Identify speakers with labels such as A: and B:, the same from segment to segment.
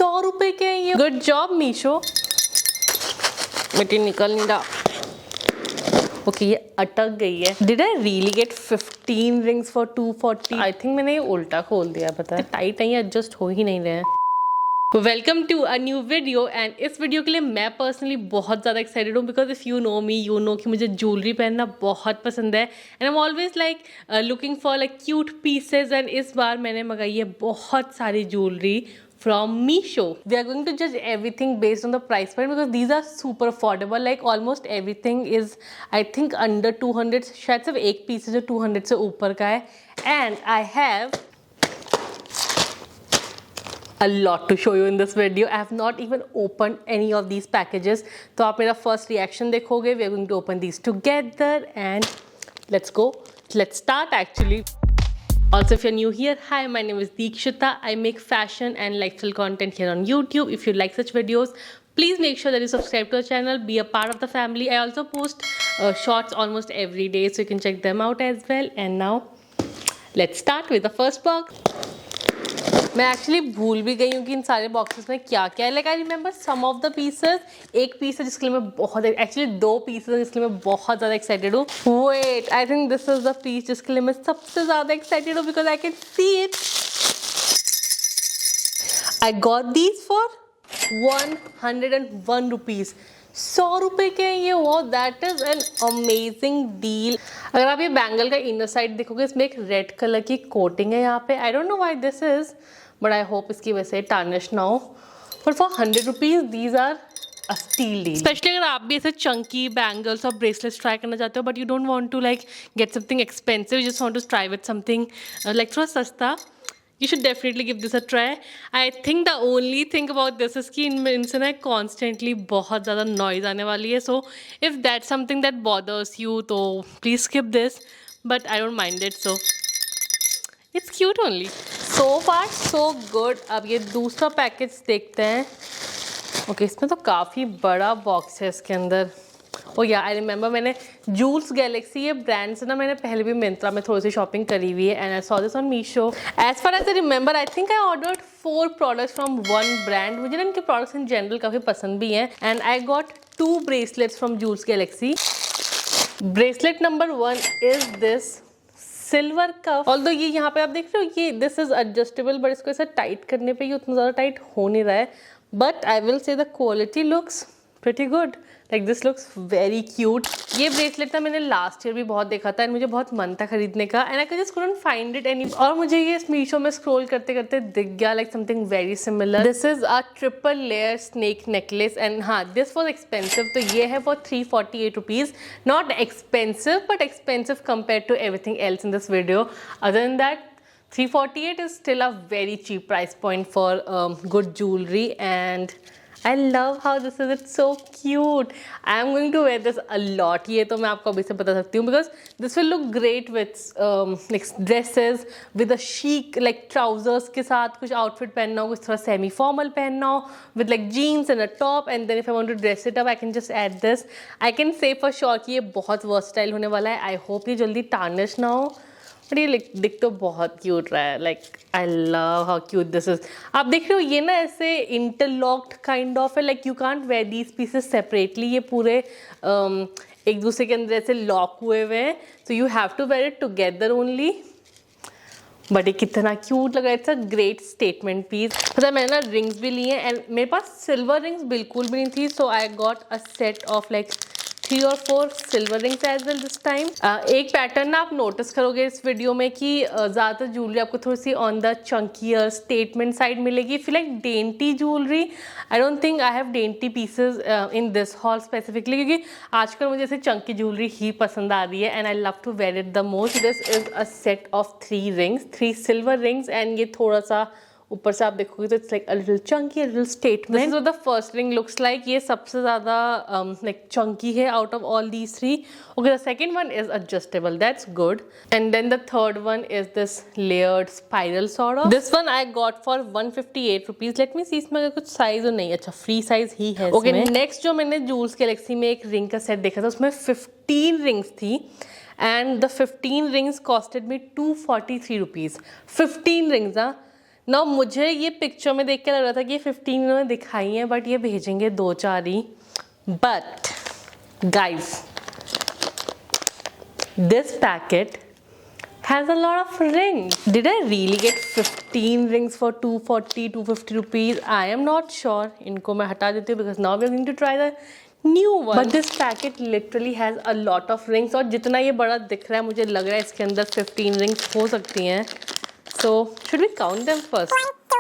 A: 100 रुपए के हैं ये। Good job Meesho. बेटी निकल नहीं रहा। ओके ये अटक गई है। Did I really get 15 rings for 240? I think मैंने ये उल्टा खोल दिया, पता है टाइट नहीं एडजस्ट हो ही नहीं रहे हैं। Welcome to a new video and इस वीडियो के लिए मैं पर्सनली बहुत ज़्यादा एक्साइटेड हूँ because if you know me you know कि मुझे ज्वेलरी पहनना बहुत पसंद है and I am always like looking for like cute pieces and इस बार मैंने मंगाई है बहुत सारी jewellery from Meesho. We are going to judge everything based on the price point because these are super affordable. Like almost everything is I think under 200. शायद सिर्फ एक पीस है जो 200 से ऊपर का है and I have a lot to show you in this video. I have not even opened any of these packages. तो आप मेरा first reaction देखोगे. We are going to open these together and let's go. Let's start actually. Also, if you're new here, hi, my name is Dikshita. I make fashion and lifestyle content here on YouTube. If you like such videos, please make sure that you subscribe to the channel, be a part of the family. I also post shorts almost every day, so you can check them out as well. And now, let's start with the first box. मैं actually भूल भी गई हूँ कि इन सारे boxes में क्या क्या है। Like I remember some of the pieces. एक पीस है जिसके लिए मैं बहुत एक्चुअली दो पीसेस है जिसके लिए मैं बहुत ज़्यादा एक्साइटेड हूँ। Wait I think this is the piece जिसके लिए मैं सबसे ज़्यादा एक्साइटेड हूँ because I can see it. I got these for 101 rupees. 100 रुपए के ये वो that is an amazing deal. अगर आप ये बैंगल का इनर साइड देखोगे इसमें एक रेड कलर की कोटिंग है यहाँ पे। I don't know why this is but I hope इसकी वजह से टार्निश ना हो। But for 100 rupees these are a steal deal. Specially अगर आप भी ऐसे चंकी बैंगल्स और ब्रेसलेट्स ट्राई करना चाहते हो but you don't want to like get something expensive, you just want to try with something like थोड़ा सस्ता, you should definitely give this a try. I think the only thing about this is कि इनसे ना constantly बहुत ज़्यादा noise आने वाली है, so if that's something that bothers you तो please skip this, but I don't mind it, so it's cute only. So far so good. अब ये दूसरा पैकेज देखते हैं। ओके इसमें तो काफ़ी बड़ा बॉक्स है इसके अंदर। ओ या आई रिमेंबर मैंने जूल्स गैलेक्सी ये ब्रांड से ना मैंने पहले भी मिंत्रा में थोड़ी सी शॉपिंग करी हुई है and I saw this on Meesho. As far as I remember I think I ordered 4 products from one brand. मुझे ना इनके प्रोडक्ट्स इन जनरल काफ़ी पसंद भी हैं and I got 2 bracelets from Jewels Galaxy. Bracelet number 1 is this silver cuff. Although ये यहाँ पे आप देख रहे हो ये दिस इज एडजस्टेबल बट इसको ऐसा टाइट करने पे ये उतना ज़्यादा टाइट हो नहीं रहा है but I will say the quality looks pretty good. Like this looks very cute. ये ब्रेसलेट ना मैंने लास्ट ईयर भी बहुत देखा था एंड मुझे बहुत मन था खरीदने का and I just couldn't find it any और मुझे ये मीशो में स्क्रॉल करते करते दिख गया like something very similar. This is a triple layer snake necklace and हाँ this was expensive तो ये है for 348 rupees. Not expensive but expensive compared to everything else in this video. Other than that 348 is still a very cheap price point for good jewelry and I love how this is. It's so cute. I am going to wear this a lot. ये तो मैं आपको अभी से बता सकती हूँ because this will look great with like dresses with a chic like trousers के साथ कुछ outfit पहनना हो, कुछ थोड़ा semi formal पहनना हो with like jeans and a top and then if I want to dress it up I can just add this. I can say for sure कि ये बहुत versatile होने वाला है. I hope ये जल्दी tarnish ना हो. बट ये दिख तो बहुत क्यूट रहा है like I love how cute this is. आप देख रहे हो ये ना ऐसे इंटरलॉक्ड काइंड ऑफ है like you can't where these pieces separately. ये पूरे एक दूसरे के अंदर ऐसे लॉक हुए हुए हैं so you have to wear it together only. But ये कितना क्यूट लग रहा है। It's a great statement piece. पता है मैंने ना रिंग्स भी ली हैं एंड मेरे पास सिल्वर रिंग्स बिल्कुल भी नहीं थी so I got a set of like 3 or 4 silver rings as well this time. एक पैटर्न ना आप नोटिस करोगे इस वीडियो में कि ज़्यादातर ज्वेलरी आपको थोड़ी सी ऑन द चंकियर स्टेटमेंट साइड मिलेगी। If you like dainty jewellery I don't think I have dainty pieces in this hall specifically क्योंकि आजकल मुझे ऐसे चंकी ज्वेलरी ही पसंद आ रही है and I love to wear it the most. This is a set of 3 rings 3 silver rings and ये थोड़ा सा ऊपर से आप देखोगे तो it's like a little chunky a little statement. This is what the first ring looks like. ये सबसे ज़्यादा लाइक चंकी है out of all these 3. Okay the second one is adjustable that's good and then the third one is this layered spiral sort of. This one I got for 158 rupees. Let me see इसमें अगर कुछ size और नहीं अच्छा free size ही है। Okay next जो मैंने joules Galaxy में एक रिंग का सेट देखा था उसमें 15 रिंग्स थी and the 15 rings costed me 243 rupees. 15 rings, huh? ना मुझे ये पिक्चर में देख के लग रहा था कि ये 15 इन्होंने दिखाई हैं, बट ये भेजेंगे 2-4 ही. But guys, this packet has a lot of rings. Did I really get 15 rings for 240-250 rupees? I am not sure. इनको मैं हटा देती हूँ because now we are going to try the new one. But this packet literally has a lot of rings. और जितना ये बड़ा दिख रहा है मुझे लग रहा है इसके अंदर 15 rings हो सकती हैं. So should we count them first?
B: 1, 2,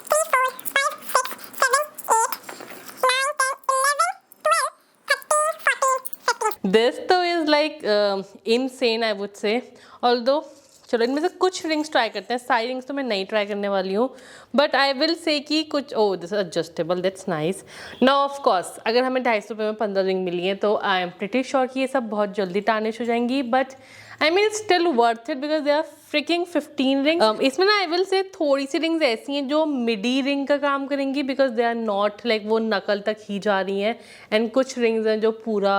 B: 3, 4, 5, 6, 7, 8, 9, 10, 11, 12, 13, 14, 15.
A: This though is like insane, I would say. Although चलो इनमें से कुछ रिंग्स ट्राई करते हैं. सारी रिंग्स तो मैं नहीं ट्राई करने वाली हूँ, बट आई विल से कि कुछ. Oh, this is adjustable, that's nice. Now of course अगर हमें 250 रुपये में 15 रिंग मिली है तो आई एम प्रिटी श्योर कि ये सब बहुत जल्दी टार्निश हो जाएंगी. But I mean it's still worth it because they are freaking 15 rings. इसमें ना आई विल से थोड़ी सी रिंग्स ऐसी हैं जो मिडी रिंग का काम करेंगी because they are not like वो नकल तक ही जा रही हैं. एंड कुछ रिंग्स हैं जो पूरा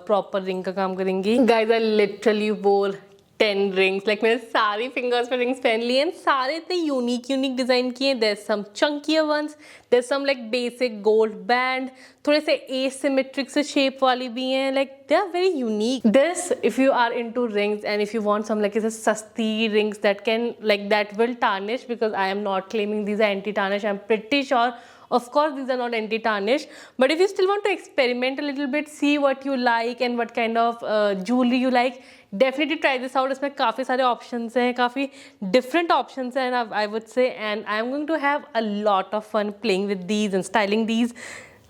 A: प्रॉपर रिंग का काम करेंगी. गाइज आई लिटरली वोर 10 rings. Like मैंने सारी fingers पे rings पहन ली हैं. सारे इतने यूनिक डिज़ाइन किए हैं. There's some chunkier ones. There's some like basic gold band. थोड़े से asymmetric से shape वाली भी हैं. Like they are very unique. This, if you are into rings and if you want some like ऐसे सस्ती rings that can like that will tarnish, because I am not claiming these are anti-tarnish. I'm pretty sure. Of course, these are not anti-tarnish, but if you still want to experiment a little bit, see what you like and what kind of jewelry you like, definitely try this out. इसमें काफ़ी सारे options हैं, काफ़ी different options हैं, and I would say, and I'm going to have a lot of fun playing with these and styling these.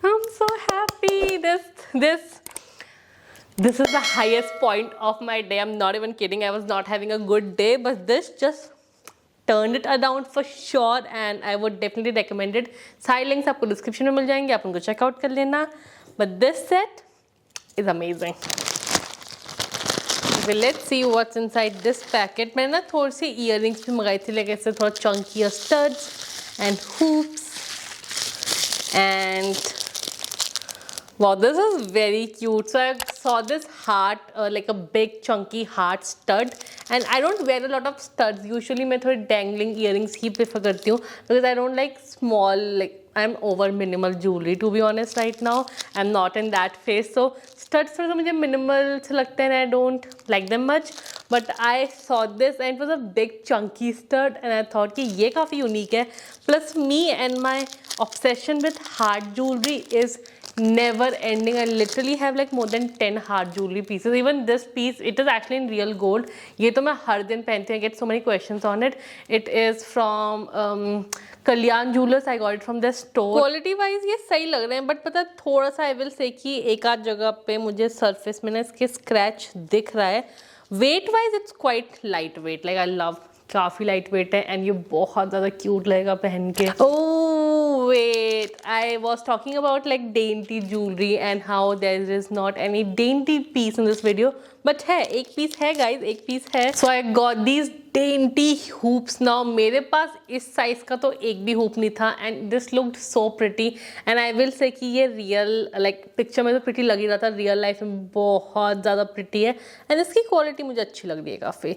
A: I'm so happy. This is the highest point of my day. I'm not even kidding. I was not having a good day, but this just turned it around for sure, and I would definitely recommend it. सारी links आपको description में मिल जाएंगे, आप उनको check out कर लेना. But this set is amazing. Well, let's see what's inside this packet. मैंने ना थोड़ी सी earrings भी मंगाई थी, like ऐसे थोड़ा chunkier studs and hoops. And wow, this is very cute. So I saw this heart, like a big chunky heart stud, and I don't wear a lot of studs. Usually मैं थोड़े dangling earrings ही prefer करती हूँ because I don't like small, like I'm over minimal jewelry to be honest right now. I'm not in that phase. So studs थोड़ा सा मुझे minimal से लगते हैं and I don't like them much. But I saw this and it was a big chunky stud and I thought कि ये काफ़ी unique है. Plus me and my obsession with heart jewelry is never ending. I literally have like more than 10 heart jewelry pieces. Even this piece, it is actually in real gold. ये तो मैं हर दिन पहनती हूँ. I get so many questions on it. It is from Kalyan jewellers. I got it from their store. Quality wise ये सही लग रहे हैं, but पता थोड़ा सा I will say कि एक आध जगह पे मुझे surface में ना इसके scratch दिख रहा है. Weight wise it's quite lightweight. Like I love, काफ़ी लाइट वेट है एंड ये बहुत ज़्यादा क्यूट लगेगा पहन के. Oh wait, I was talking about like dainty jewelry and how there is not any dainty piece in this video, but है, एक पीस है गाइज, एक पीस है. So I got these dainty hoops now. मेरे पास इस size का तो एक भी हुप नहीं था and this looked so pretty. And I will say कि ये रियल लाइक पिक्चर में तो प्रिटी लग ही रहा था, रियल लाइफ में बहुत ज़्यादा प्रिटी है एंड इसकी क्वालिटी मुझे अच्छी लग रही है काफ़ी.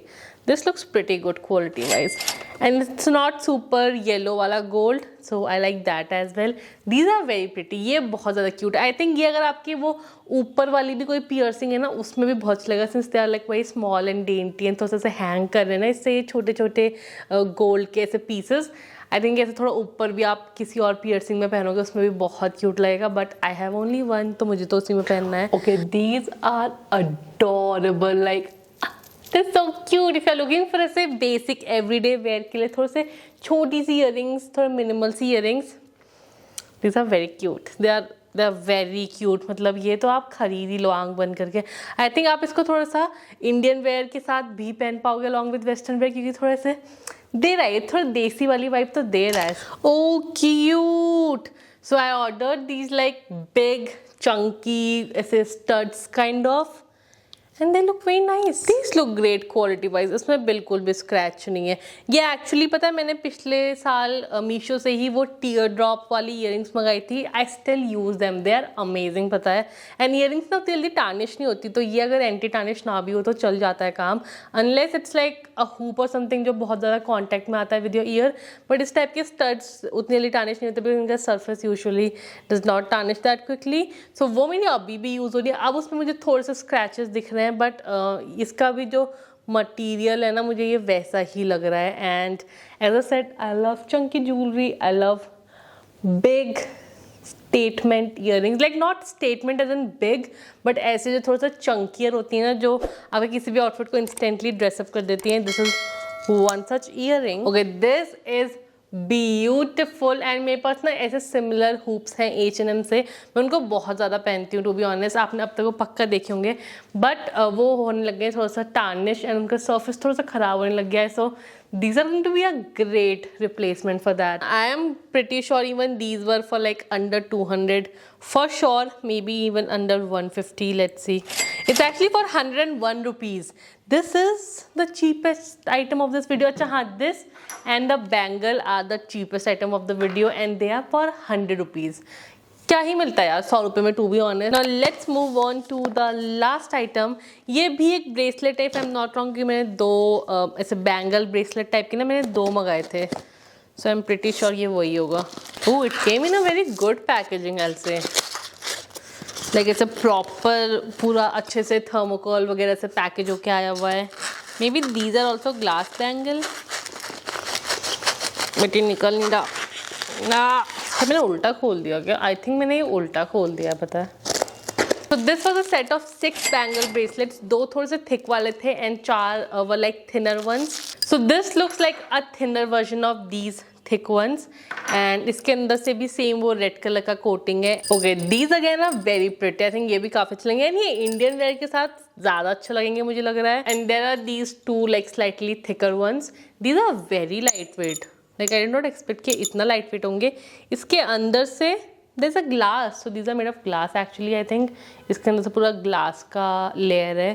A: This looks pretty good quality wise, and it's not super yellow वाला gold, so I like that as well. These are very pretty. ये बहुत ज़्यादा cute है. I think ये अगर आपकी वो ऊपर वाली भी कोई piercing है ना उसमें भी बहुत अच्छा लगेगा, since they are like very small and dainty and थोड़ा सा hang कर रहे हैं ना इससे ये छोटे छोटे gold के ऐसे pieces. I think ऐसे थोड़ा ऊपर भी आप किसी और piercing में पहनोगे उसमें भी बहुत cute लगेगा, but I have only one तो मुझे तो उसी में पहनना है. Okay, these are adorable. Like They're so cute. If you're looking for ऐसे basic everyday wear के लिए थोड़े से छोटी सी earrings, थोड़े minimal C earrings, these are very cute. They are very cute. मतलब ये तो आप खरीद ही लो आंख बंद करके. I think आप इसको थोड़ा सा Indian wear के साथ भी पहन पाओगे along with western wear, क्योंकि थोड़े से दे रहा है, थोड़ा देसी वाली vibe तो दे रहा है. Oh cute. So I ordered these like big chunky ऐसे studs kind of. and they look very nice. These look great quality wise. इसमें बिल्कुल भी स्क्रैच नहीं है. ये एक्चुअली पता है मैंने पिछले साल मीशो से ही वो टीयर ड्रॉप वाली ईयरिंग्स मंगाई थी. I still use them, they are amazing. पता है, एंड ईयरिंग्स ना जल्दी टार्निश नहीं होती, तो ये अगर एंटी टार्निश ना भी हो तो चल जाता है काम, unless it's like a hoop और समथिंग जो बहुत ज़्यादा कॉन्टैक्ट में आता है विद योर ईयर. बट इस टाइप के स्टड्स उतनी जल्दी टार्निश नहीं होते बिकॉज इनका surface usually does not tarnish that quickly. So वो मैंने अभी भी यूज़ हो रही है. अब उसमें मुझे थोड़े से स्क्रैचेस दिख रहे हैं, बट इसका भी जो मटेरियल है ना मुझे ये वैसा ही लग रहा है. And as I said, I love chunky jewellery, I love big statement earrings, like not statement as in big, but ऐसे जो थोड़ा सा चंकियर होती है ना, जो आपके किसी भी आउटफिट को इंस्टेंटली ड्रेसअप कर देती हैं. This is one such earring. Okay, this is beautiful. And मेरे पास ना ऐसे सिमिलर हुप्स हैं H&M से, मैं उनको बहुत ज़्यादा पहनती हूँ टू बी ऑनेस्ट. आपने अब तक वो पक्का देखे होंगे, बट वो होने लग गए थोड़ा सा टार्निश एंड उनका सर्फेस थोड़ा सा ख़राब होने लग गया है. सो these are going to be a great replacement for that. I am pretty sure even these were for like under 200 for sure, maybe even under 150. Let's see, it's actually for 101 rupees. This is the cheapest item of this video. Acha, haan, this and the bangle are the cheapest item of the video and they are for 100 rupees. क्या ही मिलता है यार 100 रुपये में, to be honest. Now let's move on to the last item. ये भी एक bracelet type, I am not wrong, कि मैंने दो ऐसे बैंगल ब्रेसलेट टाइप के ना मैंने दो मंगाए थे. So I am pretty sure ये वही होगा. Oh, it came in a very good packaging, I say like it's a proper पूरा अच्छे से थर्मोकोल वगैरह से पैकेज होके आया हुआ है. Maybe these are also glass bangle, but ये निकल नहीं रहा ना. मैंने उल्टा खोल दिया क्या? आई थिंक मैंने ये उल्टा खोल दिया, पता है. So this was a set of 6 bangle bracelets. दो थोड़े से thick वाले थे and 4 were like thinner ones. So this looks like a thinner version of these thick ones. And इसके अंदर से भी सेम वो रेड कलर का कोटिंग है. Okay, these again are very pretty. I think ये भी काफी अच्छे लगेंगे. And ये इंडियन वेयर के साथ ज़्यादा अच्छे लगेंगे मुझे लग रहा है. And there are these two like slightly thicker ones. These are very lightweight. Like I did not expect कि इतना लाइट वेट होंगे. इसके अंदर से there's a glass, so these are made of glass actually. I think इसके अंदर से पूरा ग्लास का लेयर है.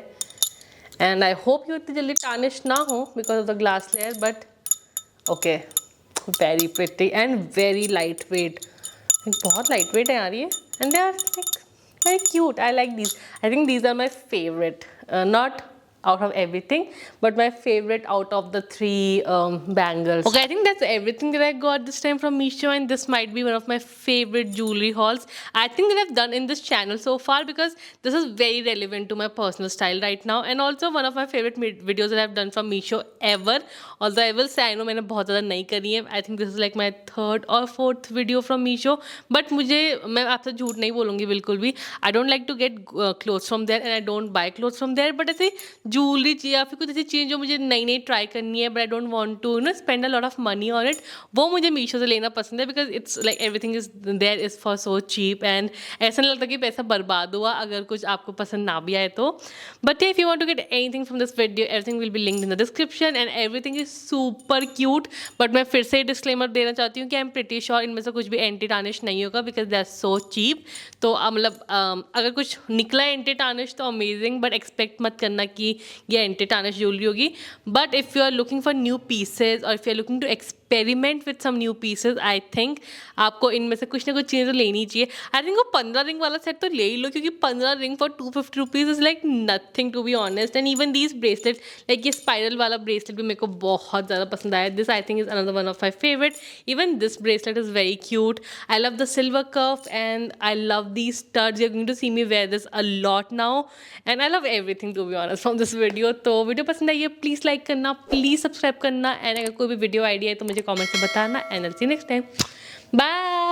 A: And I hope ये इतनी जल्दी टार्निश ना हो because of the glass layer, but okay, very pretty and very lightweight. बहुत lightweight है यार ये. And they are like very cute. I like these. I think these are my favorite. Not out of everything, but my favorite out of the 3 bangles. Okay, I think that's everything that I got this time from Meesho, and this might be one of my favorite jewelry hauls I think that I've done in this channel so far, because this is very relevant to my personal style right now, and also one of my favorite videos that I've done from Meesho ever. Although I will say, I know मैंने बहुत ज़्यादा नहीं करी है. I think this is like my 3rd or 4th video from Meesho, but मैं आपसे झूठ नहीं बोलूँगी बिल्कुल भी. I don't like to get clothes from there, and I don't buy clothes from there, but ऐसे ज्वेलरी चाहिए या फिर कुछ ऐसी चीज़ें जो मुझे नई नई ट्राई करनी है, but I don't want to spend a lot of money on it, वो मुझे मीशो से लेना पसंद है, because it's like everything is there is for so cheap, and ऐसा नहीं लगता कि पैसा बर्बाद हुआ अगर कुछ आपको पसंद ना भी आए तो. But if you want to get anything from this video, everything will be linked in the description, and everything is super cute. But मैं फिर से डिस्क्लेमर देना चाहती हूँ कि आई एम प्रिटी श्योर इनमें से कुछ भी एंटी टार्निश नहीं होगा, because they are so cheap. तो मतलब अगर कुछ निकला एंटी टार्निश तो अमेजिंग, बट एक्सपेक्ट मत करना कि ये एंटी टार्निश ज्वेलरी होगी. But if you are looking for new pieces और if you are looking to experiment with some new pieces, I think आपको इनमें से कुछ ना कुछ चीज़ें तो लेनी चाहिए. आई थिंक वो 15 रिंग वाला सेट तो ले ही लो, क्योंकि 15 ring for 250 rupees is like nothing to be honest. And even these bracelet, like ये स्पाइरल वाला ब्रेसलेट भी मेरे को बहुत ज़्यादा पसंद आया. This I think is another one of my favourite. Even this bracelet is very cute. I love the silver curve and I love these studs. You are going to see me wear this a lot now, and I love everything to be honest from this video. तो video पसंद आई है please like करना, please subscribe करना, and अगर कोई भी video idea है तो मुझे कमेंट में बताना, and I will see you next time. Bye.